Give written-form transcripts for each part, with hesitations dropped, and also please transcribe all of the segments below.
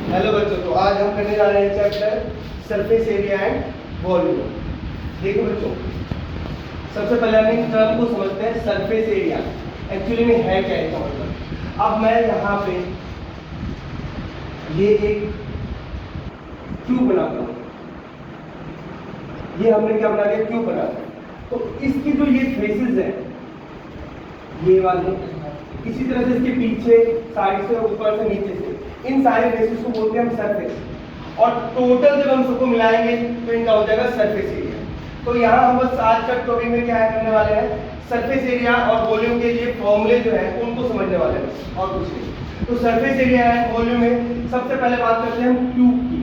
Hello बच्चों, तो आज हम करने जा रहे हैं chapter surface area and volume. देखो बच्चों, सबसे पहले हम इस टर्म को समझते हैं सरफेस एरिया एक्चुअली में है क्या इसका मतलब। अब मैं यहाँ पे ये एक क्यूब बनाता हूँ, ये हमने क्या बना दिया, क्यूब बना दिया। तो इसकी जो ये फेसेस है ये वाले, इसी तरह से इसके पीछे साइड से ऊपर से नीचे से, इन सारे फेसेस को बोलते हैं हम सरफेस। और टोटल जब हम सबको मिलाएंगे तो इनका हो जाएगा सरफेस एरिया। तो यहाँ हम बस आज का टॉपिक में क्या करने वाले हैं, सरफेस एरिया और वॉल्यूम के लिए फॉर्मूले जो है उनको समझने वाले हैं और कुछ नहीं। तो सरफेस एरिया एंड वॉल्यूम में सबसे पहले बात करते हैं हम क्यूब की,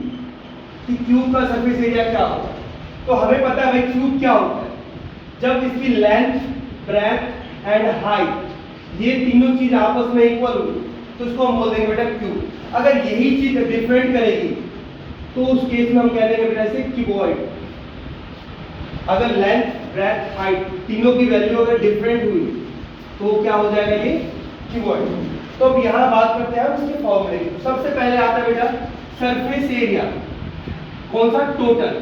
कि क्यूब का सरफेस एरिया क्या होता है। तो हमें पता है भाई क्यूब क्या होता है, जब इसकी लेंथ, ब्रेथ एंड हाइट ये तीनों चीज आपस में इक्वल होगी तो इसको हम बोल देंगे बेटा क्यूब। अगर यही चीज डिफरेंट करेगी तो उस केस में हम कह देंगे बेटा इसे क्यूबॉइड। अगर लेंथ, ब्रेथ, हाइट तीनों की वैल्यू अगर डिफरेंट हुई तो क्या हो जाएगा, ये क्यूबॉइड। तो अब यहाँ बात करते हैं हम इसके फॉर्मूले की। सबसे पहले आता है बेटा सरफेस एरिया, कौन सा, टोटल।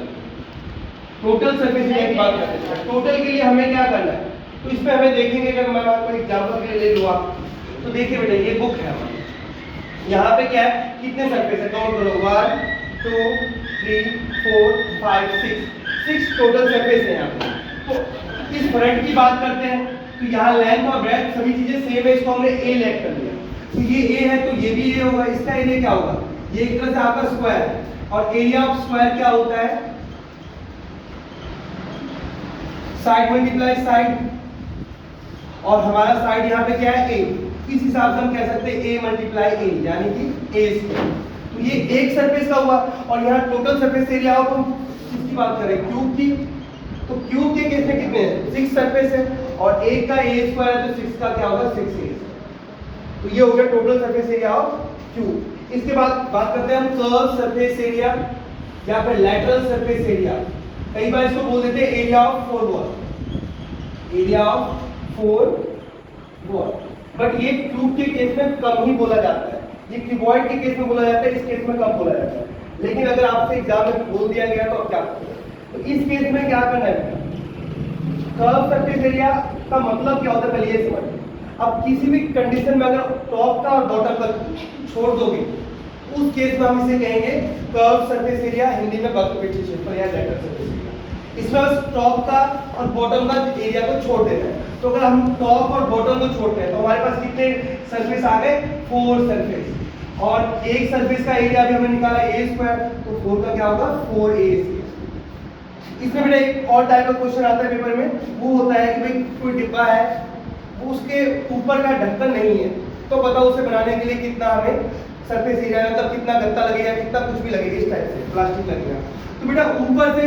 टोटल सरफेस एरिया की बात करते हैं। टोटल के लिए हमें क्या करना है, तो इसमें हमें देखेंगे, अगर मैं आपको एग्जांपल के लिए ले लूँ आप, तो देखिए बेटा ये बुक है हमारी, यहाँ पे क्या है, कितने सरफेस है, काउंट करो, 1 2 3 4 5 6 टोटल सरफेस है यहाँ पे। तो इस फ्रंट की बात करते हैं, तो यहाँ लेंथ और ब्रेथ सभी चीजें सेम है, इसको हमने ए लेट कर दिया। तो ये ए है तो ये भी ए होगा, इसका एरिया क्या होगा, ये एक तरह से आपका स्क्वायर है। और एरिया ऑफ स्क्वायर क्या होता है, साइड मल्टीप्लाई साइड, और हमारा साइड यहाँ पे क्या है, ए। इस हिसाब से हम कह सकते हैं ए मल्टीप्लाई ए, यानी कि ए स्क्वायर। तो ये एक सरफेस का हुआ। और यहाँ टोटल सरफेस एरिया हो, हम किसकी बात करें, क्यूब की। तो क्यूब के केस में कितने हैं, 6 सरफेस है, और एक का ए स्क्वायर है तो 6 का क्या होगा, 6a। तो ये हो गया total surface area of cube. इसके बाद बात करते हैं हम कर्व सरफेस एरिया या फिर लैटरल सरफेस एरिया। कई बार इसको बोल देते हैं area of 4 wall, area of 4 wall. But ये क्यूब के केस में कम ही बोला जाता है, ये क्यूबॉइड के केस में बोला जाता है, इस केस में कम बोला जाता है। लेकिन अगर आपसे एग्जाम में बोल दिया गया तो आप क्या करोगे, तो इस केस में क्या करना है, कर्व सरफेस एरिया का मतलब क्या होता है पहले ये समझ। अब किसी भी कंडीशन में अगर टॉप का और बॉटम का छोड़ दोगे उस केस में हम इसे कहेंगे कर्व सरफेस एरिया, हिंदी में वक्रपीठीय क्षेत्रफल या लैटरल सरफेस एरिया। इसमें बस टॉप का और बॉटम का एरिया को छोड़ देना है। तो अगर हम टॉप और बॉटम को छोड़ते हैं तो हमारे पास कितने सरफेस आ गए, 4 सरफेस। और एक सरफेस का एरिया भी हमने निकाला ए स्क्वायर, तो 4 का क्या होगा, 4a स्क्वायर। इसमें बेटा एक और टाइप का क्वेश्चन आता है पेपर में, वो होता है कि भाई कोई डिब्बा है, वो उसके ऊपर का ढक्कन नहीं है, तो बताओ उसे बनाने के लिए कितना हमें सरफेस एरिया, मतलब कितना गत्ता लगेगा, कितना कुछ भी लगेगा, इस टाइप से प्लास्टिक लगेगा। तो बेटा ऊपर से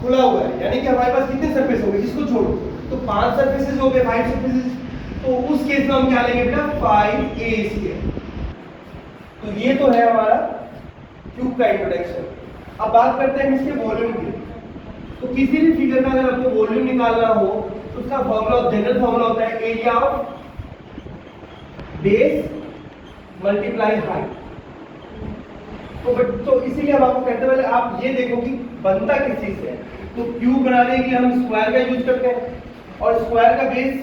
खुला हुआ है, यानी कि हमारे पास कितने सरफेस होंगे, इसको छोड़ो तो 5 सरफेसेस हो गए, 5 सरफेसेस। तो उस केस में हम क्या लेंगे बेटा, 5a स्क्वायर। तो ये तो है हमारा क्यूब का इंट्रोडक्शन। अब बात करते हैं इसके वॉल्यूम की। तो किसी भी फिगर का अगर आपको वॉल्यूम निकालना हो तो उसका फॉर्मूला, जनरल फॉर्मूला होता है area of base multiply height. तो इसीलिए हम आपको कहते हैं पहले आप ये देखो कि बनता किस चीज से है। तो क्यूब बनाने के लिए हम स्क्वायर का यूज करते हैं, और स्क्वायर का बेस,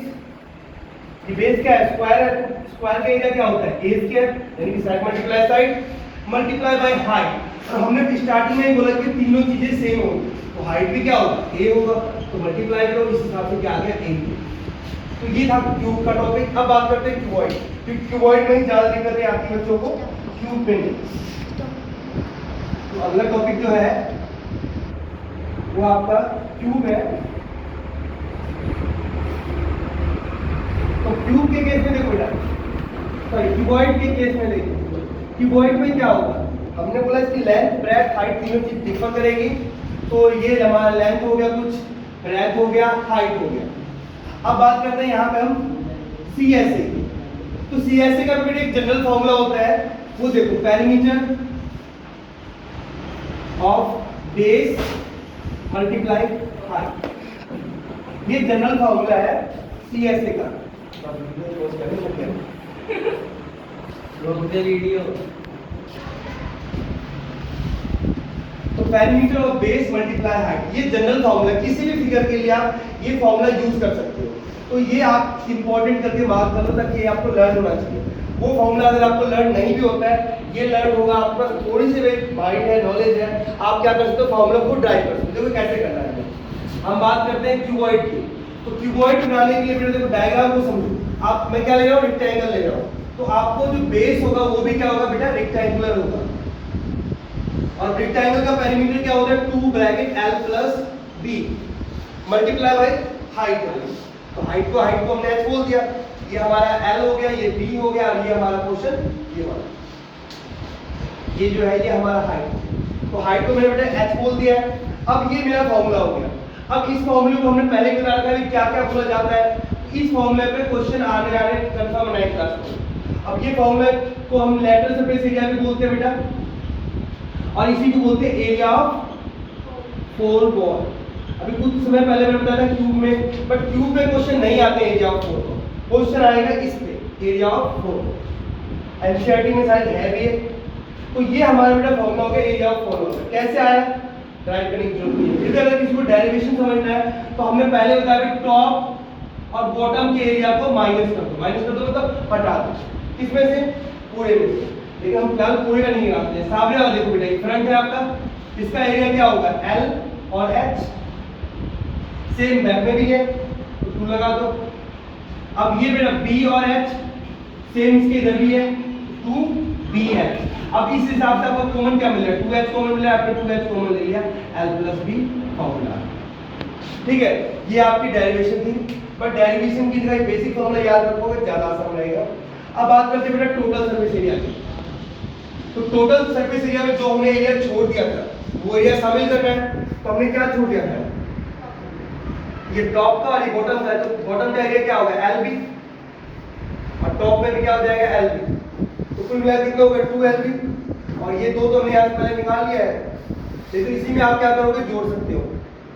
ये बेस क्या है, स्क्वायर है। स्क्वायर का एरिया क्या होता है, ए स्क्वायर, यानी कि side multiply side multiply by height. और हमने स्टार्टिंग में ही बोला कि तीनों चीजें सेम होंगी, तो हाइट भी क्या होगा, ए होगा, तो मल्टीप्लाई करो, इस हिसाब से क्या आ गया, ए। तो ये था क्यूब का टॉपिक। अब बात करते हैं क्यूबॉइड, क्योंकि क्यूबॉइड में ही ज्यादा दिक्कतें आती है बच्चों को, क्यूब में नहीं। तो अगला टॉपिक जो है वो आपका क्यूब है। तो क्यूब के केस में देखो बेटा, सॉरी क्यूबॉइड के केस में देखो, क्यूबॉइड में क्या होगा, हमने बोला इसकी लेंथ, ब्रेथ, हाइट तीनों चीज डिफर करेगी। तो ये हमारा लेंथ हो गया कुछ, ब्रेथ हो गया, हाइट हो गया। अब बात करते हैं यहाँ पे हम CSA की। तो CSA का भी एक जनरल फॉर्मूला होता है, वो देखो, perimeter of base multiply height, ये जनरल फॉर्मूला है CSA का। Video perimeter of base multiply height, ये जनरल फॉर्मूला, किसी भी फिगर के लिए आप ये फॉर्मूला यूज कर सकते हो। तो ये आप इंपॉर्टेंट करके मार्क कर लो ताकि ये आपको लर्न होना चाहिए। वो फॉर्मूला अगर आपको लर्न नहीं भी होता है, ये लर्न होगा, आपके पास थोड़ी सी माइंड है, नॉलेज है, आप क्या कर सकते हो, फॉर्मूला को ड्राइव कर सकते हो। कैसे करना है हम बात करते हैं क्यूबॉइड की। तो क्यूबॉइड बनाने के लिए देखो डायग्राम को समझो। आप मैं क्या ले रहा हूँ, रेक्टेंगल ले रहा हूँ, तो आपको जो बेस होगा वो भी क्या होगा बेटा, रेक्टेंगुलर होगा। और रेक्टेंगल का पेरीमीटर क्या होता है, 2 bracket l plus b multiply by height. तो हाइट को हमने h बोल दिया, ये हमारा l हो गया, ये b हो गया, और ये हमारा पोर्शन ये वाला, ये जो है ये हमारा हाइट। तो हाइट को मैंने बेटा h बोल दिया है। अब ये मेरा फॉर्मूला हो गया। अब इस फॉर्मूले को हमने पहले बता रखा है क्या क्या बोला जाता है। इस फॉर्मूले पे क्वेश्चन आने कंफर्म 9th क्लास में। अब ये फॉर्मूले को हम लेटरल सरफेस एरिया भी बोलते हैं बेटा, और इसी को बोलते हैं एरिया ऑफ 4 वॉल। अभी कुछ समय पहले मैंने बताया था क्यूब में, बट क्यूब में क्वेश्चन नहीं आते एरिया ऑफ 4 वॉल, क्वेश्चन आएगा इस पे एरिया ऑफ 4 वॉल। एनसीईआरटी में शायद है भी। तो ये हमारा बेटा फॉर्मूला हो गया एरिया ऑफ 4 वॉल। कैसे आया, ड्राइव करने की जरूरत नहीं है। फिर अगर किसी को डेरिवेशन समझना है तो हमने पहले बताया कि टॉप और बॉटम के एरिया को माइनस कर दो। माइनस कर दो मतलब हटा दो, किसमें से, पूरे में से। लेकिन हम फिलहाल पूरे का नहीं निकालते हैं। सामने वाला देखो बेटा, फ्रंट है आपका, इसका एरिया क्या होगा, L और H। सेम बैक में भी है तो 2 लगा दो। अब ये बेटा B और H सेम इसके इधर भी है, 2BH। अब इस हिसाब से आपको कॉमन क्या मिल रहा है, 2h कॉमन मिल रहा है, आपने 2h कॉमन ले लिया, l प्लस b फॉर्मूला। ठीक है, ये आपकी डेरिवेशन थी। बट डेरिवेशन की जगह बेसिक फॉर्मूला याद रखोगे ज्यादा आसान रहेगा। अब बात करते हैं बेटा टोटल सरफेस एरिया की। तो टोटल सरफेस एरिया में जो हमने एरिया छोड़ दिया था वो एरिया शामिल करना है। तो हमने क्या छोड़ दिया था, ये टॉप का और ये बॉटम का है। तो बॉटम का एरिया क्या होगा, LB, और टॉप में भी क्या हो जाएगा, LB। तो कुल मिला कितना होगा, 2LB। और ये दो तो हमने यहाँ पहले निकाल लिया है, लेकिन इसी में आप क्या करोगे, जोड़ सकते हो।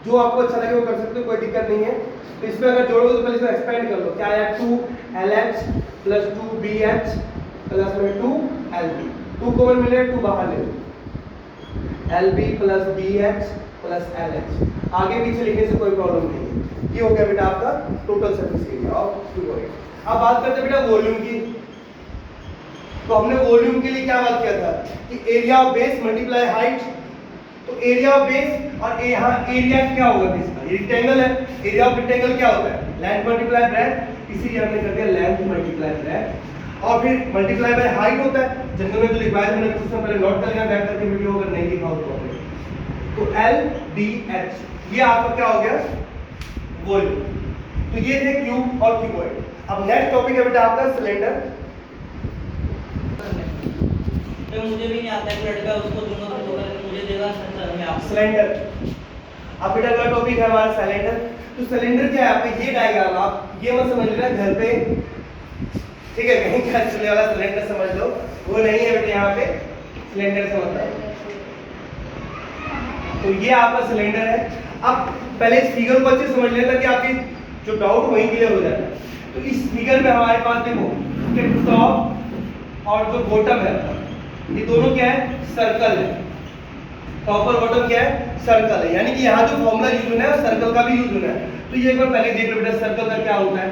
जो आपको अच्छा लगे वो कर सकते हो, कोई दिक्कत नहीं है। तो इसमें अगर जोड़ोगे तो पहले इसको एक्सपेंड कर लो। क्या आया, 2LH प्लस 2BH प्लस में 2LB। 2 कॉमन मिले, 2 बाहर ले लो, LB plus BH plus LH। आगे पीछे लिखने से कोई प्रॉब्लम नहीं है। ये हो गया बेटा आपका total surface area of cuboid. अब बात करते हैं बेटा वॉल्यूम की। तो हमने वॉल्यूम के लिए क्या बात किया था कि area of base multiply height. तो एरिया ऑफ बेस और यहाँ एरिया क्या होगा बेस का, ये रेक्टेंगल है, एरिया ऑफ रेक्टेंगल क्या होता है, लेंथ मल्टीप्लाई ब्रेड्थ, इसीलिए हमने कर दिया लेंथ मल्टीप्लाई ब्रेड्थ। और फिर मल्टीप्लाई बाय हाइट होता है, जनरल में जो लिखवाया हमने कुछ समय पहले नोट कर लिया, बैक करके वीडियो अगर नहीं दिखा हो तो LDH, ये आपका क्या हो गया, वॉल्यूम। तो ये थे क्यूब और क्यूबॉइड। अब नेक्स्ट टॉपिक है बेटा आपका सिलेंडर। तो मुझे भी नहीं आता है, लड़का उसको दूंगा तो मुझे देगा सर मैं आप सिलेंडर। अब बेटा अगला टॉपिक है हमारा सिलेंडर। तो सिलेंडर क्या है आपका, ये डायग्राम आप ये मत समझ लेना घर पे, ठीक है, कहीं क्या चलने वाला सिलेंडर समझ लो, वो नहीं है बेटा, यहाँ पे सिलेंडर से मतलब। तो ये आपका सिलेंडर है। अब पहले इस फिगर को अच्छे से समझ लेना कि आपकी जो डाउट वहीं क्लियर हो जाता है। तो इस फिगर में हमारे पास देखो कि टॉप और जो बॉटम है ये दोनों क्या है, सर्कल है। टॉप और बॉटम क्या है, सर्कल है। यानी कि यहाँ जो फॉर्मूला यूज होना है सर्कल का भी यूज होना है। तो ये एक बार पहले देख लो बेटा, सर्कल का क्या होता है,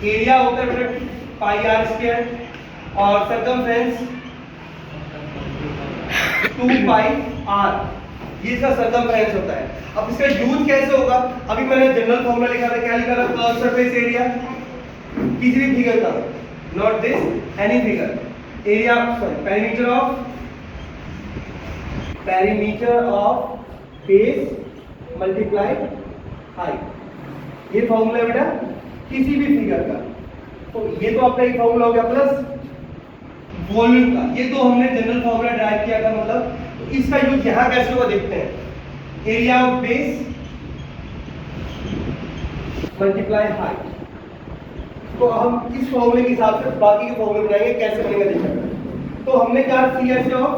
एरिया होता है बेटा पाई आर स्क्वायर और सर्कमफ्रेंस 2 पाई आर, ये इसका सर्कमफ्रेंस होता है। अब इसका यूज कैसे होगा, अभी मैंने जनरल फॉर्मूला लिखा था, क्या लिखा था, कर्व सरफेस एरिया किसी भी फिगर का, not this any figure, area sorry perimeter of base multiply height. ये फॉर्मूला है बेटा किसी भी फिगर का। तो ये तो आपका एक फॉर्मूला हो गया, प्लस वॉल्यूम का, ये तो हमने जनरल फॉर्मूला ड्राइव किया था मतलब। तो इसका यूज यहाँ कैसे होगा देखते हैं, area of base multiply height. तो हम इस फॉर्मूले के हिसाब से बाकी के फॉर्मूले बनाएंगे, कैसे बनेगा देखिए। तो हमने कहा CS ऑफ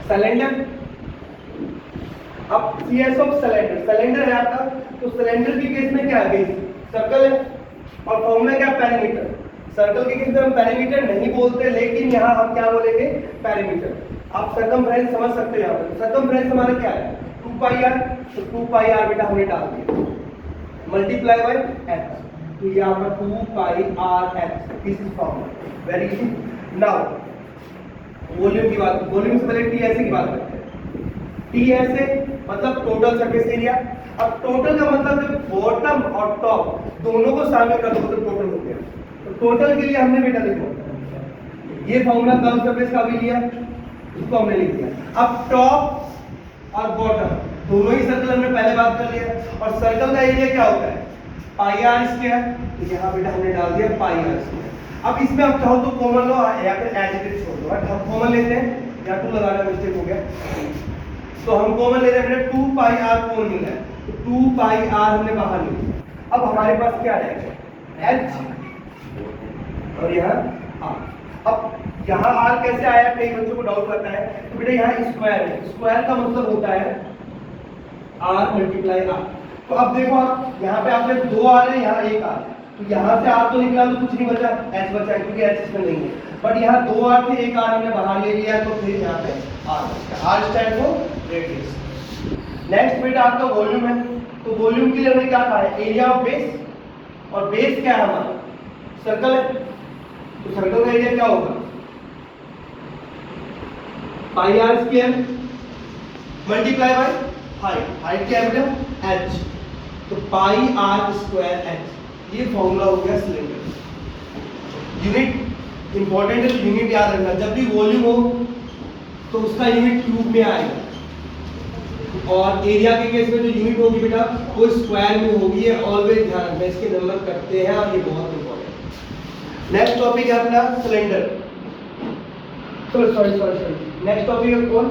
सिलेंडर। अब CS ऑफ सिलेंडर, सिलेंडर है आपका, तो सिलेंडर के केस में क्या है, बेस सर्कल है और फॉर्मूला क्या, पेरीमीटर। सर्कल के केस में हम पेरीमीटर नहीं बोलते, लेकिन यहाँ हम क्या बोलेंगे, पेरीमीटर। आप सर्कमफ्रेंस समझ सकते हो यहाँ पे। सर्कमफ्रेंस हमारा क्या है, 2 पाई आर, तो 2 पाई आर बेटा हमने डाल दिया, मल्टीप्लाई बाय एक्स, तो यहाँ पर 2 pi r x, this is formula, very easy. Now volume की बात, वॉल्यूम से पहले टी ऐसे की बात करते हैं। टी ऐसे मतलब टोटल सरफेस एरिया। अब टोटल का मतलब जब बॉटम और टॉप दोनों को शामिल कर दो तो टोटल हो गया। तो टोटल के लिए हमने बेटा देखो ये फॉर्मूला कर्व सरफेस का भी लिया, इसको हमने लिख दिया। अब टॉप और बॉटम दोनों ही सर्कल हमने पहले बात कर लिया, और सर्कल का एरिया क्या होता है, पाई आर स्क्वायर, तो यहाँ बेटा हमने डाल दिया पाई आर स्क्वायर। अब इसमें आप चाहो तो कॉमन लो या फिर एज इट इज छोड़ दो, बट हम कॉमन लेते हैं, या 2 लगाना मिस्टेक हो गया, तो हम कॉमन ले रहे हैं बेटा 2 पाई आर कॉमन मिल रहा है, तो 2 पाई आर हमने बाहर ले लिया। अब हमारे पास क्या रहेगा, एच और यहाँ आर। अब यहाँ आर कैसे आया, कई बच्चों को डाउट करता है, तो बेटा यहाँ स्क्वायर है, स्क्वायर का मतलब होता है आर मल्टीप्लाई आर। तो अब देखो आप यहाँ पे आपने 2 आर है, यहाँ 1 आर, तो यहाँ से आर तो निकला तो कुछ नहीं बचा, एच बचा, क्योंकि एच इसमें नहीं है, बट यहाँ 2 आर थे, 1 आर हमने बाहर ले लिया, तो फिर यहाँ पे आर बचा। R stand for radius. Next बेटा आपका वॉल्यूम है, तो वॉल्यूम के लिए हमने क्या कहा है, एरिया ऑफ बेस, और बेस क्या है हमारा, सर्कल है, तो सर्कल का एरिया क्या होगा, pi r square multiply by height, height क्या है बेटा एच, तो पाई आर स्क्वायर एच, ये फॉर्मूला हो गया सिलेंडर। यूनिट इंपॉर्टेंट है, तो यूनिट याद रखना, जब भी वॉल्यूम हो तो उसका यूनिट क्यूब में आएगा, और एरिया के केस में जो यूनिट होगी बेटा वो स्क्वायर में होगी, ये ऑलवेज ध्यान रखना, इसके नंबर कटते हैं और ये बहुत इंपॉर्टेंट है। नेक्स्ट टॉपिक है अपना सिलेंडर, सॉरी नेक्स्ट टॉपिक है कौन,